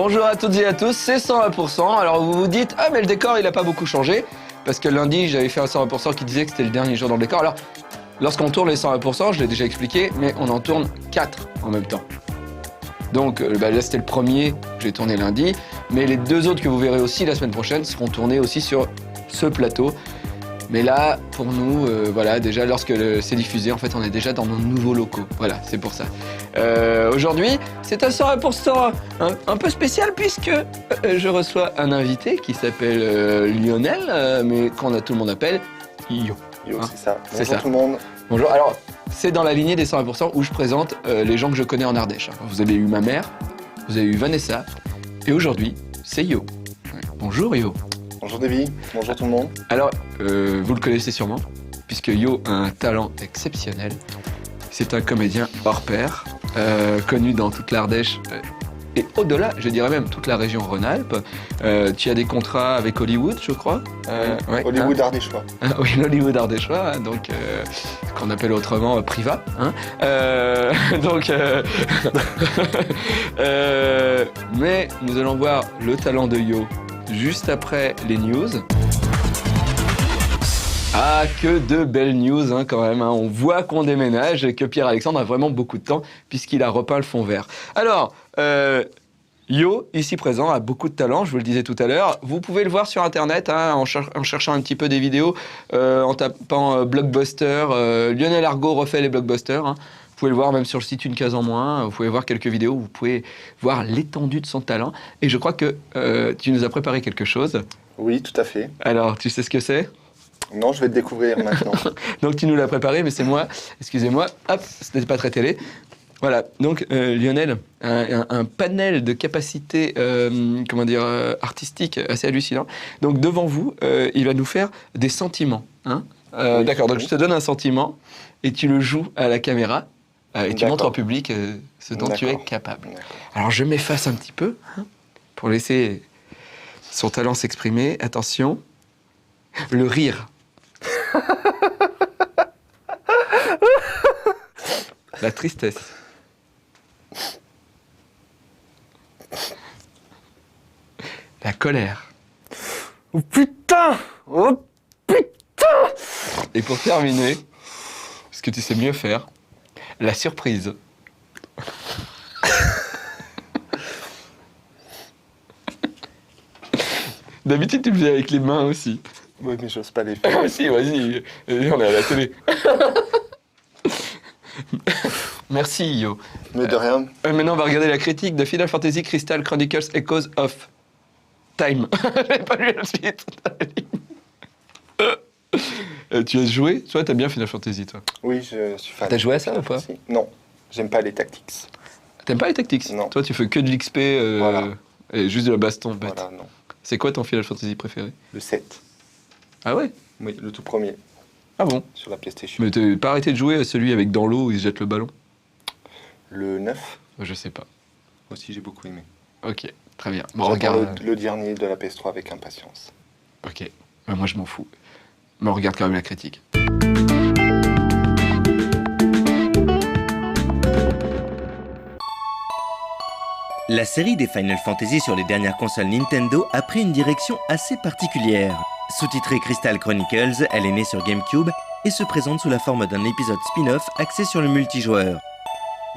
Bonjour à toutes et à tous, c'est 120%. Alors vous vous dites, ah mais le décor il a pas beaucoup changé. Parce que lundi j'avais fait un 120% qui disait que c'était le dernier jour dans le décor. Alors lorsqu'on tourne les 120%, je l'ai déjà expliqué, mais on en tourne 4 en même temps. Donc là c'était le premier, j'ai tourné lundi. Mais les 2 autres que vous verrez aussi la semaine prochaine seront tournés aussi sur ce plateau. Mais là, pour nous, voilà, déjà lorsque c'est diffusé, en fait, on est déjà dans nos nouveaux locaux. Voilà, c'est pour ça. Aujourd'hui, c'est un 100% un peu spécial puisque je reçois un invité qui s'appelle Lionel, mais tout le monde appelle Yo. Yo, c'est ça. C'est Bonjour ça. tout le monde. Bonjour. Alors, c'est dans la lignée des 120% où je présente les gens que je connais en Ardèche. Vous avez eu ma mère, vous avez eu Vanessa, et aujourd'hui, c'est Yo. Ouais. Bonjour Yo. Bonjour Davy, bonjour tout le monde. Alors, vous le connaissez sûrement, puisque Yo a un talent exceptionnel. C'est un comédien hors pair, connu dans toute l'Ardèche et au-delà, je dirais même toute la région Rhône-Alpes. Tu as des contrats avec Hollywood, je crois. Ouais, Hollywood ardéchois. Oui, l'Hollywood ardéchois, hein, donc qu'on appelle autrement Priva. Hein. Mais nous allons voir le talent de Yo juste après les news. Ah, que de belles news hein, quand même. Hein. On voit qu'on déménage et que Pierre-Alexandre a vraiment beaucoup de temps puisqu'il a repeint le fond vert. Alors, Yo, ici présent, a beaucoup de talent, je vous le disais tout à l'heure. Vous pouvez le voir sur Internet hein, en cherchant un petit peu des vidéos, en tapant Blockbuster. Lionel Argot refait les blockbusters. Hein. Vous pouvez le voir même sur le site Une Case en Moins. Vous pouvez voir quelques vidéos, vous pouvez voir l'étendue de son talent. Et je crois que tu nous as préparé quelque chose. Oui, tout à fait. Alors, tu sais ce que c'est ? Non, je vais te découvrir maintenant. Donc tu nous l'as préparé, mais c'est moi. Excusez-moi. Hop, ce n'était pas très télé. Voilà. Donc Lionel, un panel de capacités, artistiques assez hallucinant. Donc devant vous, il va nous faire des sentiments. Hein Oui, d'accord. Donc oui. je te donne un sentiment et tu le joues à la caméra et tu montres au public ce dont tu es D'accord. capable. D'accord. Alors je m'efface un petit peu hein, pour laisser son talent s'exprimer. Attention, le rire. La tristesse. La colère. Oh putain! Oh putain! Et pour terminer, ce que tu sais mieux faire, la surprise. D'habitude, tu le faisais avec les mains aussi. Oui, mais j'ose pas les faire. Ah, si, vas-y, on est à la télé. Merci, Yo. Mais de rien. Maintenant, on va regarder la critique de Final Fantasy Crystal Chronicles Echoes of Time. J'avais pas lu la suite. Tu as joué ? Toi, t'aimes bien Final Fantasy, toi ? Oui, je suis fan. T'as joué à ça ou pas ? Non, j'aime pas les tactics. T'aimes pas les tactics ? Non. Toi, tu fais que de l'XP Voilà. et juste de la baston bête. Voilà, non. C'est quoi ton Final Fantasy préféré ? Le 7. Ah ouais ? Oui, le tout premier, Ah bon ? sur la PlayStation. Mais t'as pas arrêté de jouer à celui avec dans l'eau où il se jette le ballon ? Le 9, Je sais pas. aussi j'ai beaucoup aimé. Ok, très bien. Bon, J'attends regarde. le dernier de la PS3 avec impatience. Ok, moi je m'en fous. Mais on regarde quand même la critique. La série des Final Fantasy sur les dernières consoles Nintendo a pris une direction assez particulière. Sous-titrée Crystal Chronicles, elle est née sur GameCube et se présente sous la forme d'un épisode spin-off axé sur le multijoueur.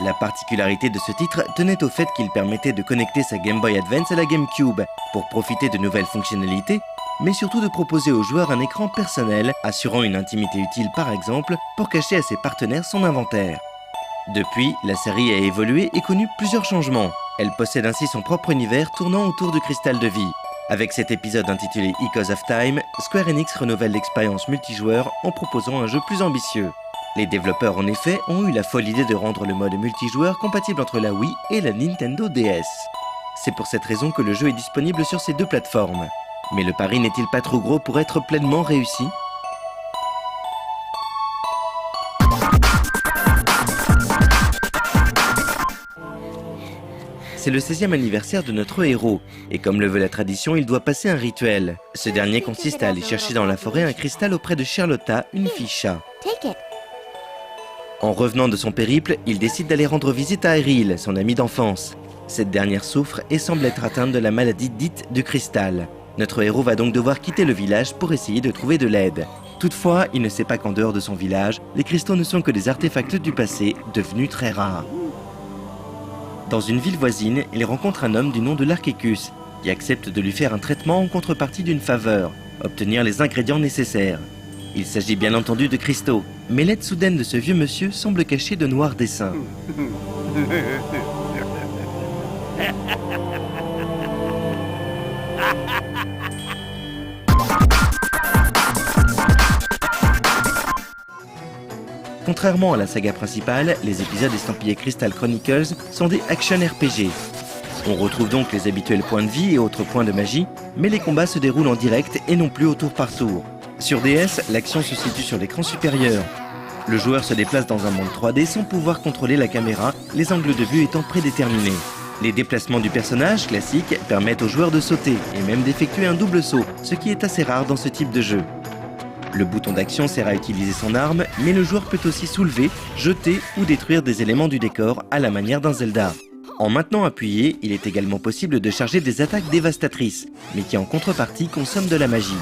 La particularité de ce titre tenait au fait qu'il permettait de connecter sa Game Boy Advance à la GameCube pour profiter de nouvelles fonctionnalités, mais surtout de proposer au joueur un écran personnel, assurant une intimité utile par exemple pour cacher à ses partenaires son inventaire. Depuis, la série a évolué et connu plusieurs changements. Elle possède ainsi son propre univers tournant autour du cristal de vie. Avec cet épisode intitulé Echoes of Time, Square Enix renouvelle l'expérience multijoueur en proposant un jeu plus ambitieux. Les développeurs en effet ont eu la folle idée de rendre le mode multijoueur compatible entre la Wii et la Nintendo DS. C'est pour cette raison que le jeu est disponible sur ces deux plateformes. Mais le pari n'est-il pas trop gros pour être pleinement réussi ? C'est le 16e anniversaire de notre héros, et comme le veut la tradition, il doit passer un rituel. Ce dernier consiste à aller chercher dans la forêt un cristal auprès de Charlotta, une fille chat. En revenant de son périple, il décide d'aller rendre visite à Aeril, son ami d'enfance. Cette dernière souffre et semble être atteinte de la maladie dite du cristal. Notre héros va donc devoir quitter le village pour essayer de trouver de l'aide. Toutefois, il ne sait pas qu'en dehors de son village, les cristaux ne sont que des artefacts du passé, devenus très rares. Dans une ville voisine, il rencontre un homme du nom de Larkécus, qui accepte de lui faire un traitement en contrepartie d'une faveur, obtenir les ingrédients nécessaires. Il s'agit bien entendu de cristaux, mais l'aide soudaine de ce vieux monsieur semble cacher de noirs dessins. Contrairement à la saga principale, les épisodes estampillés Crystal Chronicles sont des action RPG. On retrouve donc les habituels points de vie et autres points de magie, mais les combats se déroulent en direct et non plus au tour par tour. Sur DS, l'action se situe sur l'écran supérieur. Le joueur se déplace dans un monde 3D sans pouvoir contrôler la caméra, les angles de vue étant prédéterminés. Les déplacements du personnage, classiques, permettent aux joueurs de sauter et même d'effectuer un double saut, ce qui est assez rare dans ce type de jeu. Le bouton d'action sert à utiliser son arme, mais le joueur peut aussi soulever, jeter ou détruire des éléments du décor à la manière d'un Zelda. En maintenant appuyé, il est également possible de charger des attaques dévastatrices, mais qui en contrepartie consomment de la magie.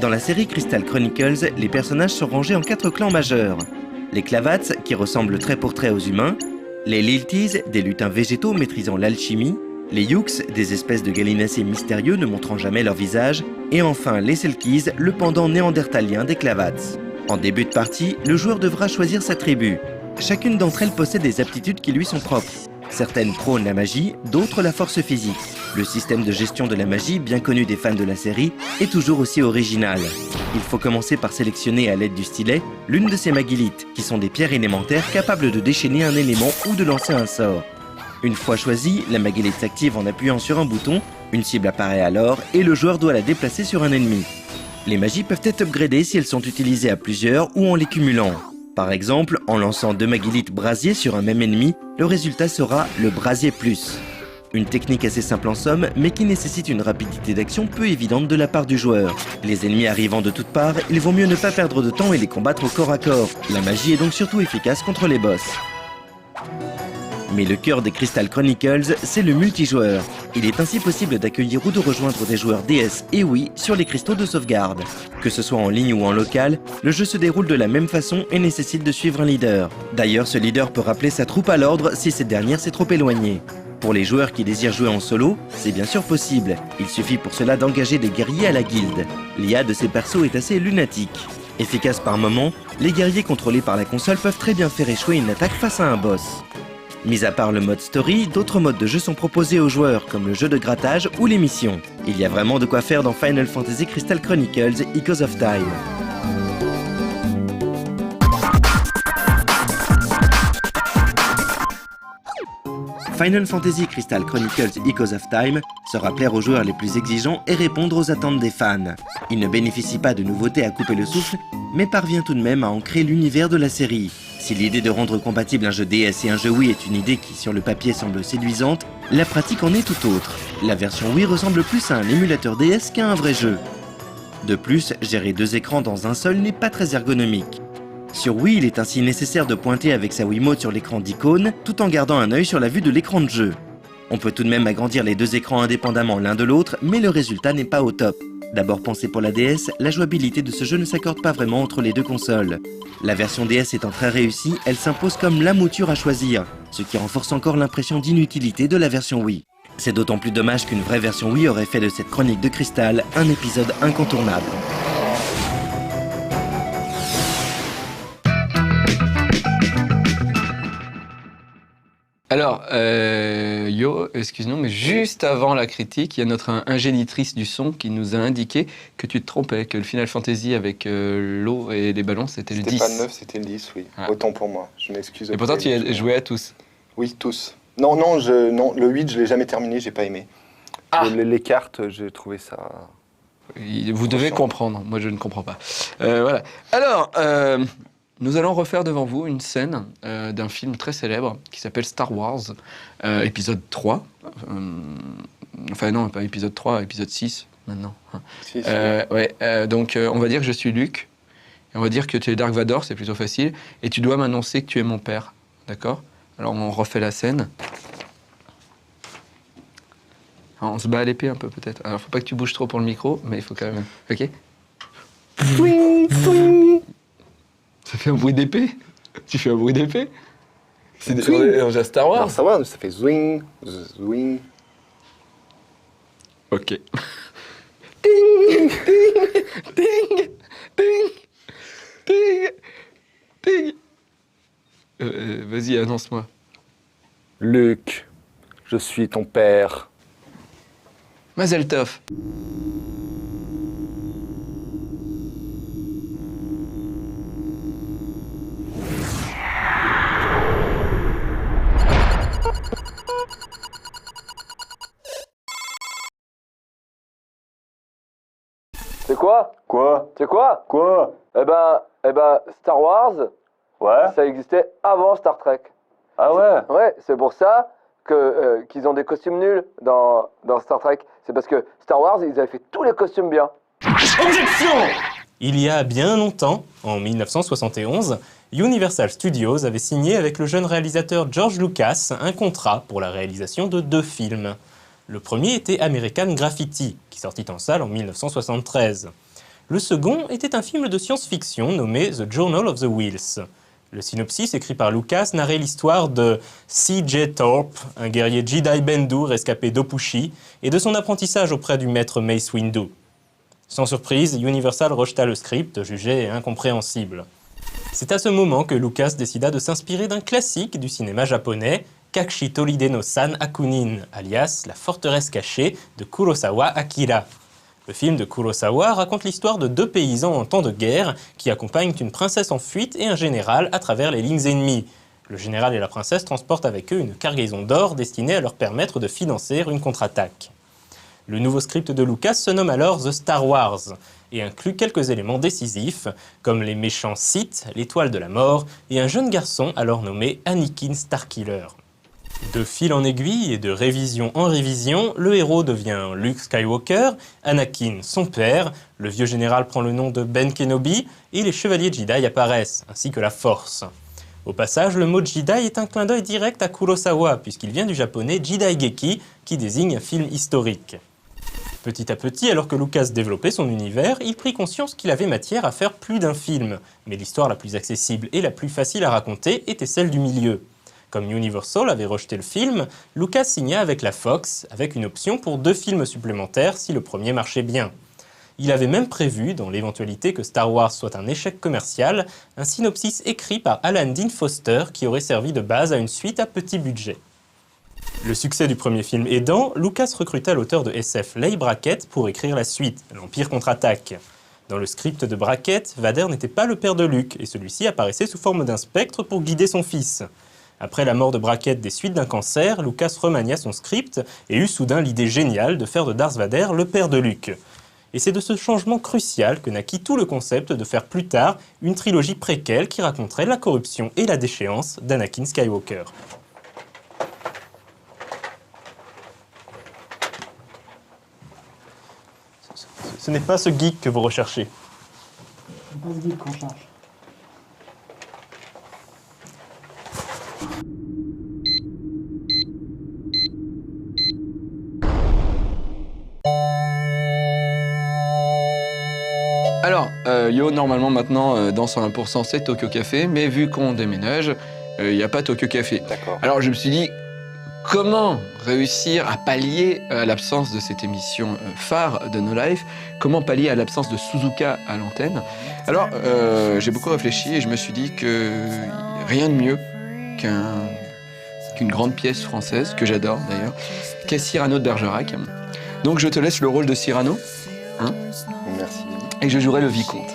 Dans la série Crystal Chronicles, les personnages sont rangés en 4 clans majeurs. Les Clavats, qui ressemblent trait pour trait aux humains, les Lilties, des lutins végétaux maîtrisant l'alchimie, les Yuks, des espèces de gallinacés mystérieux ne montrant jamais leur visage, et enfin les Selkies, le pendant néandertalien des Clavats. En début de partie, le joueur devra choisir sa tribu. Chacune d'entre elles possède des aptitudes qui lui sont propres. Certaines prônent la magie, d'autres la force physique. Le système de gestion de la magie, bien connu des fans de la série, est toujours aussi original. Il faut commencer par sélectionner à l'aide du stylet l'une de ces magilites, qui sont des pierres élémentaires capables de déchaîner un élément ou de lancer un sort. Une fois choisie, la magélite s'active en appuyant sur un bouton, une cible apparaît alors et le joueur doit la déplacer sur un ennemi. Les magies peuvent être upgradées si elles sont utilisées à plusieurs ou en les cumulant. Par exemple, en lançant 2 magélites brasier sur un même ennemi, le résultat sera le brasier plus. Une technique assez simple en somme, mais qui nécessite une rapidité d'action peu évidente de la part du joueur. Les ennemis arrivant de toutes parts, il vaut mieux ne pas perdre de temps et les combattre au corps à corps. La magie est donc surtout efficace contre les boss. Mais le cœur des Crystal Chronicles, c'est le multijoueur. Il est ainsi possible d'accueillir ou de rejoindre des joueurs DS et Wii sur les cristaux de sauvegarde. Que ce soit en ligne ou en local, le jeu se déroule de la même façon et nécessite de suivre un leader. D'ailleurs, ce leader peut rappeler sa troupe à l'ordre si cette dernière s'est trop éloignée. Pour les joueurs qui désirent jouer en solo, c'est bien sûr possible. Il suffit pour cela d'engager des guerriers à la guilde. L'IA de ces persos est assez lunatique. Efficace par moments, les guerriers contrôlés par la console peuvent très bien faire échouer une attaque face à un boss. Mis à part le mode story, d'autres modes de jeu sont proposés aux joueurs, comme le jeu de grattage ou les missions. Il y a vraiment de quoi faire dans Final Fantasy Crystal Chronicles Echoes of Time. Final Fantasy Crystal Chronicles Echoes of Time sera plaire aux joueurs les plus exigeants et répondre aux attentes des fans. Il ne bénéficie pas de nouveautés à couper le souffle, mais parvient tout de même à ancrer l'univers de la série. Si l'idée de rendre compatible un jeu DS et un jeu Wii est une idée qui sur le papier semble séduisante, la pratique en est tout autre. La version Wii ressemble plus à un émulateur DS qu'à un vrai jeu. De plus, gérer 2 écrans dans un seul n'est pas très ergonomique. Sur Wii, il est ainsi nécessaire de pointer avec sa Wiimote sur l'écran d'icône, tout en gardant un œil sur la vue de l'écran de jeu. On peut tout de même agrandir les 2 écrans indépendamment l'un de l'autre, mais le résultat n'est pas au top. D'abord pensé pour la DS, la jouabilité de ce jeu ne s'accorde pas vraiment entre les 2 consoles. La version DS étant très réussie, elle s'impose comme la mouture à choisir, ce qui renforce encore l'impression d'inutilité de la version Wii. C'est d'autant plus dommage qu'une vraie version Wii aurait fait de cette chronique de cristal un épisode incontournable. Alors, Yo, excuse-nous, mais juste avant la critique, il y a notre ingénitrice du son qui nous a indiqué que tu te trompais, que le Final Fantasy avec l'eau et les ballons, c'était le 10. C'était pas le 9, c'était le 10, oui. Ah. Autant pour moi, je m'excuse. Et pourtant, tu as joué à tous. Oui, tous. Non, le 8, je l'ai jamais terminé, j'ai pas aimé. Ah. Les cartes, j'ai trouvé ça... Vous devez comprendre, moi je ne comprends pas. Voilà. Alors... nous allons refaire devant vous une scène d'un film très célèbre qui s'appelle Star Wars, épisode 3. Enfin non, pas épisode 3, épisode 6 maintenant. Donc on va dire que je suis Luke, et on va dire que tu es Dark Vador, c'est plutôt facile, et tu dois m'annoncer que tu es mon père, d'accord? Alors on refait la scène. On se bat à l'épée un peu peut-être. Alors faut pas que tu bouges trop pour le micro, mais il faut quand même. Ok. Ça fait un bruit d'épée. Tu fais un bruit d'épée. C'est déjà Star Wars. Alors, Star Wars, ça fait zwing, zwing. Ok. Ding, ding, ding, ding, ding, ding. Vas-y, annonce-moi. Luke, je suis ton père. Mazel tov. C'est quoi? Quoi? C'est quoi? Quoi? Eh ben, Star Wars, Ouais? ça existait avant Star Trek. Ah ouais? Ouais, c'est pour ça qu'ils ont des costumes nuls dans Star Trek. C'est parce que Star Wars, ils avaient fait tous les costumes bien. Il y a bien longtemps, en 1971, Universal Studios avait signé avec le jeune réalisateur George Lucas un contrat pour la réalisation de 2 films. Le premier était American Graffiti, qui sortit en salle en 1973. Le second était un film de science-fiction nommé The Journal of the Whills. Le synopsis, écrit par Lucas, narrait l'histoire de C.J. Thorpe, un guerrier Jedi Bendu rescapé d'Opushi, et de son apprentissage auprès du maître Mace Windu. Sans surprise, Universal rejeta le script, jugé incompréhensible. C'est à ce moment que Lucas décida de s'inspirer d'un classique du cinéma japonais, Kakushi Tolide no San Akunin, alias La forteresse cachée de Kurosawa Akira. Le film de Kurosawa raconte l'histoire de 2 paysans en temps de guerre qui accompagnent une princesse en fuite et un général à travers les lignes ennemies. Le général et la princesse transportent avec eux une cargaison d'or destinée à leur permettre de financer une contre-attaque. Le nouveau script de Lucas se nomme alors The Star Wars et inclut quelques éléments décisifs comme les méchants Sith, l'étoile de la mort et un jeune garçon alors nommé Anakin Starkiller. De fil en aiguille et de révision en révision, le héros devient Luke Skywalker, Anakin son père, le vieux général prend le nom de Ben Kenobi et les chevaliers Jedi apparaissent, ainsi que la Force. Au passage, le mot Jedi est un clin d'œil direct à Kurosawa puisqu'il vient du japonais Jidaigeki qui désigne un film historique. Petit à petit, alors que Lucas développait son univers, il prit conscience qu'il avait matière à faire plus d'un film, mais l'histoire la plus accessible et la plus facile à raconter était celle du milieu. Comme Universal avait rejeté le film, Lucas signa avec la Fox, avec une option pour 2 films supplémentaires si le premier marchait bien. Il avait même prévu, dans l'éventualité que Star Wars soit un échec commercial, un synopsis écrit par Alan Dean Foster qui aurait servi de base à une suite à petit budget. Le succès du premier film aidant, Lucas recruta l'auteur de SF Leigh Brackett pour écrire la suite, L'Empire contre-attaque. Dans le script de Brackett, Vader n'était pas le père de Luke et celui-ci apparaissait sous forme d'un spectre pour guider son fils. Après la mort de Brackett des suites d'un cancer, Lucas remania son script et eut soudain l'idée géniale de faire de Darth Vader le père de Luke. Et c'est de ce changement crucial que naquit tout le concept de faire plus tard une trilogie préquelle qui raconterait la corruption et la déchéance d'Anakin Skywalker. Ce n'est pas ce geek que vous recherchez. C'est pas ce geek qu'on cherche. Alors, Yo, normalement maintenant, dans 101%, c'est Tokyo Café, mais vu qu'on déménage, il n'y a pas Tokyo Café. D'accord. Alors, je me suis dit, comment réussir à pallier à l'absence de cette émission phare de No Life? Comment pallier à l'absence de Suzuka à l'antenne? Alors, j'ai beaucoup réfléchi et je me suis dit que rien de mieux qu'une grande pièce française, que j'adore d'ailleurs, qu'est Cyrano de Bergerac. Donc, je te laisse le rôle de Cyrano. Hein? Merci. Et je jouerai le vicomte.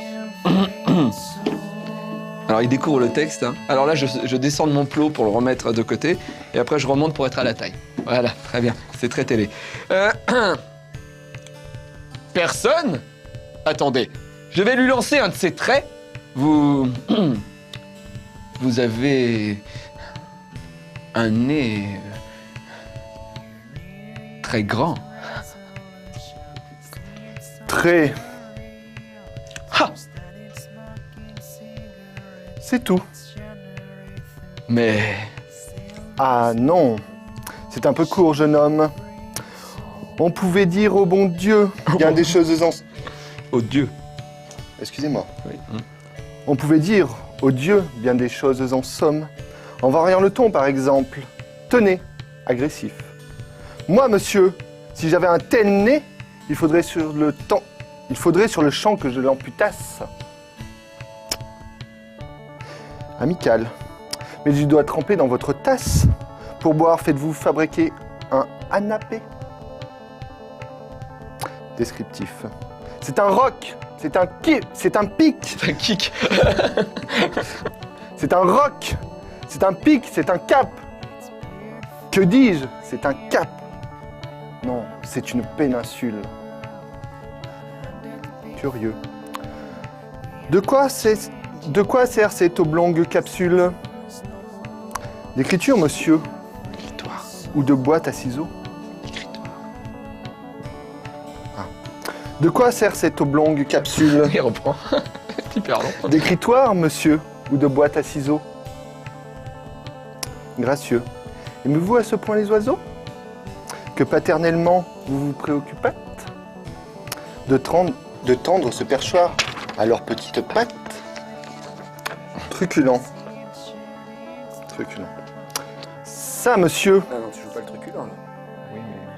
Alors il découvre le texte. Hein. Alors là, je descends de mon plot pour le remettre de côté. Et après, je remonte pour être à la taille. Voilà, très bien. C'est très télé. Personne? Attendez. Je vais lui lancer un de ses traits. Vous avez un nez très grand. Très. Ha! C'est tout. Mais Ah non, c'est un peu court, jeune homme. On pouvait dire au bon Dieu bien des choses en... Oh Dieu. Excusez-moi. Oui. On pouvait dire au Dieu bien des choses en somme. En variant le ton, par exemple. Tenez, agressif. Moi, monsieur, si j'avais un tel nez, il faudrait sur le champ que je l'amputasse. Amical. Mais je dois tremper dans votre tasse. Pour boire, faites-vous fabriquer un anapé. Descriptif. C'est un roc. C'est un pic. C'est un kick. C'est un roc. C'est un pic. C'est un cap. Que dis-je? C'est un cap. Non, c'est une péninsule. Curieux. De quoi sert cette oblongue capsule? D'écriture, monsieur? Écritoire. Ou de boîte à ciseaux? Écritoire. De quoi sert cette oblongue capsule? Il reprend. Hyper long. D'écritoire, monsieur? Ou de boîte à ciseaux? Gracieux. Aimez-vous à ce point les oiseaux? Que paternellement vous vous préoccupez de tendre ce perchoir à leurs petites pattes? Truculent. Truculent. Ça, monsieur. Ah non, tu joues pas le truculent là. Oui, mais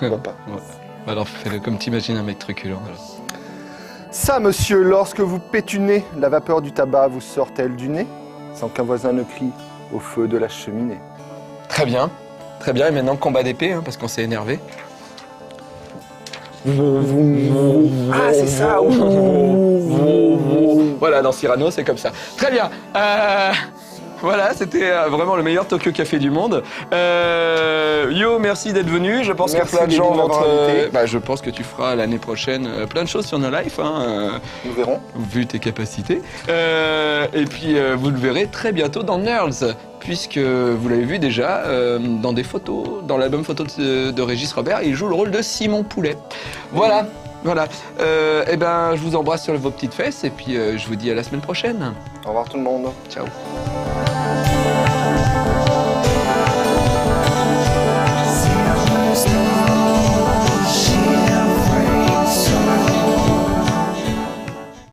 je vois pas. Alors fais-le comme t'imagines un mec truculent. Alors. Ça, monsieur, lorsque vous pétunez, la vapeur du tabac vous sort-elle du nez, sans qu'un voisin ne crie au feu de la cheminée? Très bien. Très bien. Et maintenant, combat d'épée, hein, parce qu'on s'est énervé. Ah, c'est ça. Voilà, dans Cyrano, c'est comme ça. Très bien. Voilà, c'était vraiment le meilleur Tokyo Café du monde. Yo, merci d'être venu. Je pense Merci que plein de gens de vont m'avoir invité. je pense que tu feras l'année prochaine plein de choses sur No Life, hein, Nous verrons. vu tes capacités. Et puis, vous le verrez très bientôt dans Nerds, puisque vous l'avez vu déjà dans des photos, dans l'album photo de Régis Robert, il joue le rôle de Simon Poulet. Voilà. Voilà. Eh ben, je vous embrasse sur vos petites fesses et puis je vous dis à la semaine prochaine. Au revoir tout le monde. Ciao.